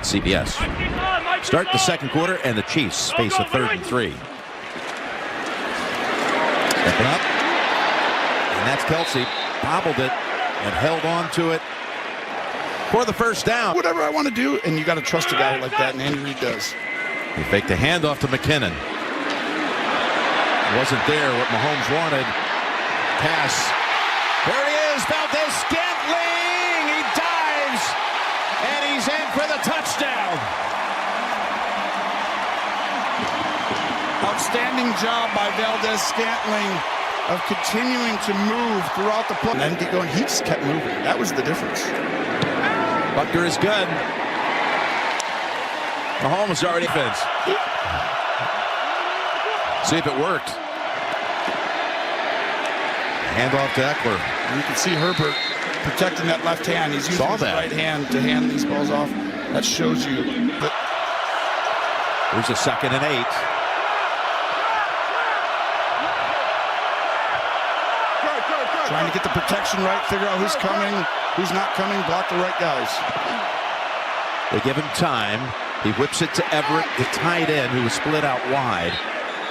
CBS. Start the second quarter, and the Chiefs face a 3rd and 3. Stepping up, and that's Kelsey. Bobbled it and held on to it for the first down. Whatever I want to do, and you got to trust a guy like that, and Andy Reid does. He faked a handoff to McKinnon. Wasn't there what Mahomes wanted. Pass. There he is, Valdez-Scantling. He dives, and he's in for the touchdown. Outstanding job by Valdez-Scantling of continuing to move throughout the play. And going, he just kept moving. That was the difference. Buckner is good. Mahomes already defense. See if it worked. Handoff to Eckler. And you can see Herbert protecting that left hand. He's using his right hand to hand these balls off. That shows you that. There's a 2nd and 8. Trying to get the protection right, figure out who's coming, who's not coming, block the right guys. They give him time. He whips it to Everett, the tight end, who was split out wide.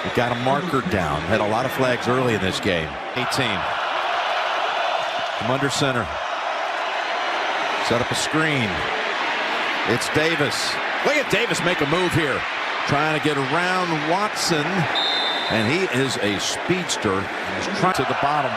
He got a marker down. Had a lot of flags early in this game. 18. From under center. Set up a screen. It's Davis. Look at Davis make a move here. Trying to get around Watson. And he is a speedster. He's trying to the bottom.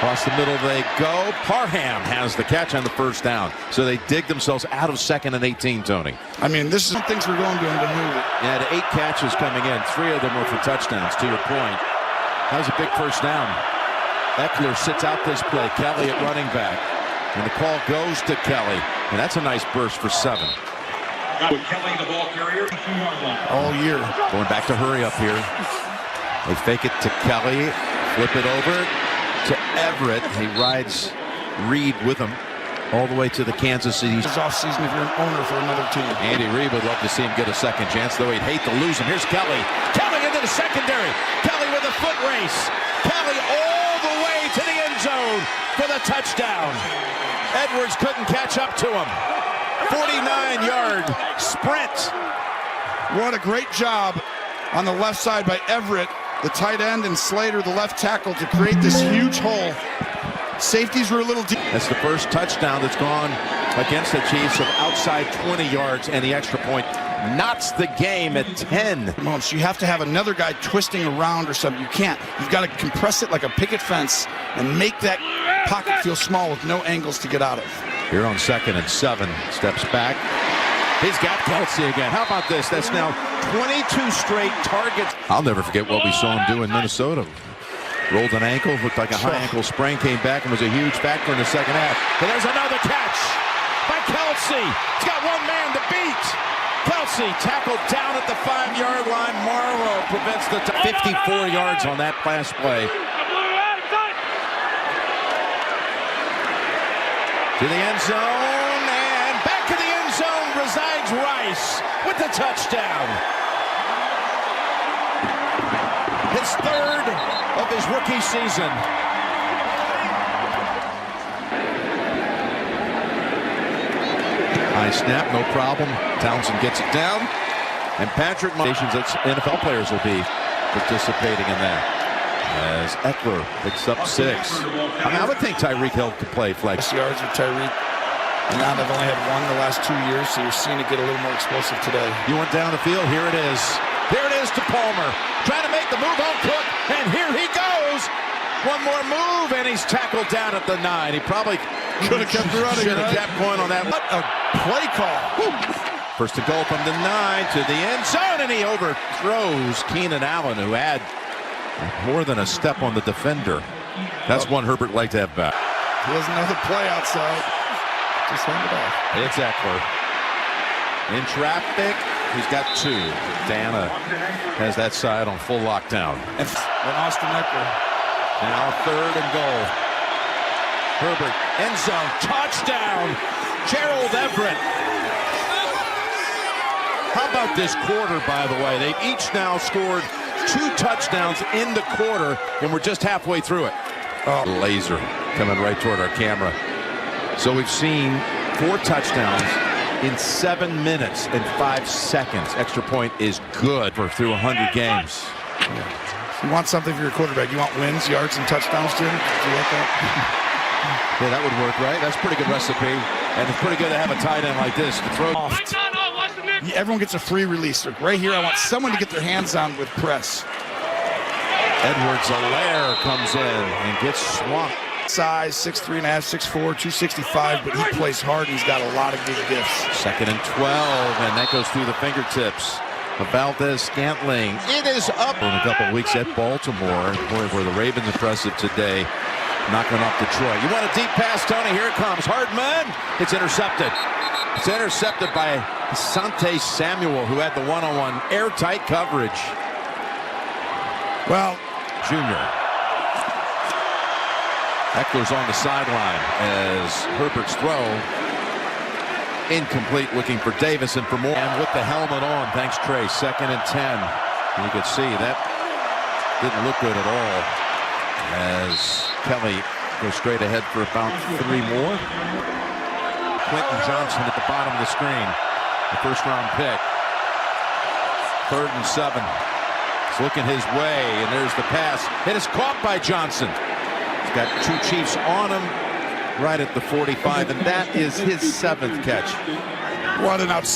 Across the middle they go. Parham has the catch on the first down. So they dig themselves out of 2nd and 18, Tony. I mean, this is some things we're going to move it. He had 8 catches coming in. 3 of them were for touchdowns, to your point. That was a big first down. Eckler sits out this play. Kelly at running back. And the call goes to Kelly. And that's a nice burst for 7. Kelly, the ball carrier, 2-yard line. All year. Going back to hurry up here. They fake it to Kelly. Flip it over to Everett. He rides Reed with him all the way to the Kansas City. This offseason if you're an owner for another team. Andy Reid would love to see him get a second chance, though he'd hate to lose him. Here's Kelly. Kelly into the secondary. Kelly with a foot race. Kelly all the way to the end zone for the touchdown. Edwards couldn't catch up to him. 49-yard sprint. What a great job on the left side by Everett, the tight end, and Slater, the left tackle, to create this huge hole. Safeties were a little deep. That's the first touchdown that's gone against the Chiefs of outside 20 yards, and the extra point knots the game at 10. So you have to have another guy twisting around or something. You can't. You've got to compress it like a picket fence and make that pocket feel small with no angles to get out of. Here on 2nd and 7, steps back. He's got Kelsey again. How about this? That's now 22 straight targets. I'll never forget what we saw him do in Minnesota. Rolled an ankle, looked like a high ankle sprain, came back and was a huge factor in the second half. And there's another catch by Kelsey. He's got one man to beat. Kelsey tackled down at the 5-yard line. Morrow prevents the 54 yards on that pass play. To the end zone, and back to the end zone resides Rice with the touchdown. His 3rd of his rookie season. High snap, no problem. Townsend gets it down. And Patrick Mahomes, that's NFL players will be participating in that. As Eckler picks up 6. I mean, I would think Tyreek Hill could play flex. Yards with Tyreek. And now they've only had 1 the last 2 years, so you're seeing it get a little more explosive today. You went down the field. Here it is. Here it is to Palmer. Trying to make the move on Cook. And here he goes. One more move, and he's tackled down at the 9. He probably could have kept running. Should have kept going on that. What a play call. Woo. First to goal from the 9 to the end zone, and he overthrows Keenan Allen, who had more than a step on the defender. That's one Herbert liked to have back. He has another play outside. Just hand it off. It's Eckler. In traffic, he's got 2. Dana has that side on full lockdown. And Austin Eckler. Now 3rd and goal. Herbert, end zone, touchdown. Gerald Everett. How about this quarter, by the way? They've each now scored 2 touchdowns in the quarter, and we're just halfway through it. Oh. Laser coming right toward our camera. So we've seen 4 touchdowns in 7 minutes and 5 seconds. Extra point is good for through 100 games. You want something for your quarterback. You want wins, yards, and touchdowns, Jim? Do you like that? Yeah, that would work, right? That's a pretty good recipe. And it's pretty good to have a tight end like this to throw off. Everyone gets a free release. Right here, I want someone to get their hands on with press. Edwards-Helaire comes in and gets swamped. Size, 6'3.5", 6'4", 265, but he plays hard and he's got a lot of good gifts. 2nd and 12, and that goes through the fingertips of Valdez-Scantling. It is up in a couple of weeks at Baltimore. Boy, were the Ravens impressive today, knocking off Detroit. You want a deep pass, Tony? Here it comes. Hardman. It's intercepted. It's intercepted by Asante Samuel, who had the one-on-one airtight coverage. Well, Junior. Eckler's on the sideline as Herbert's throw incomplete, looking for Davis and for more. And with the helmet on, thanks Trey. 2nd and 10. You could see that didn't look good at all as Kelly goes straight ahead for about 3 more. Quentin Johnson at the bottom of the screen, the 1st-round pick. 3rd and 7. It's looking his way, and there's the pass. It is caught by Johnson. He's got 2 Chiefs on him right at the 45, and that is his 7th catch. what an outstanding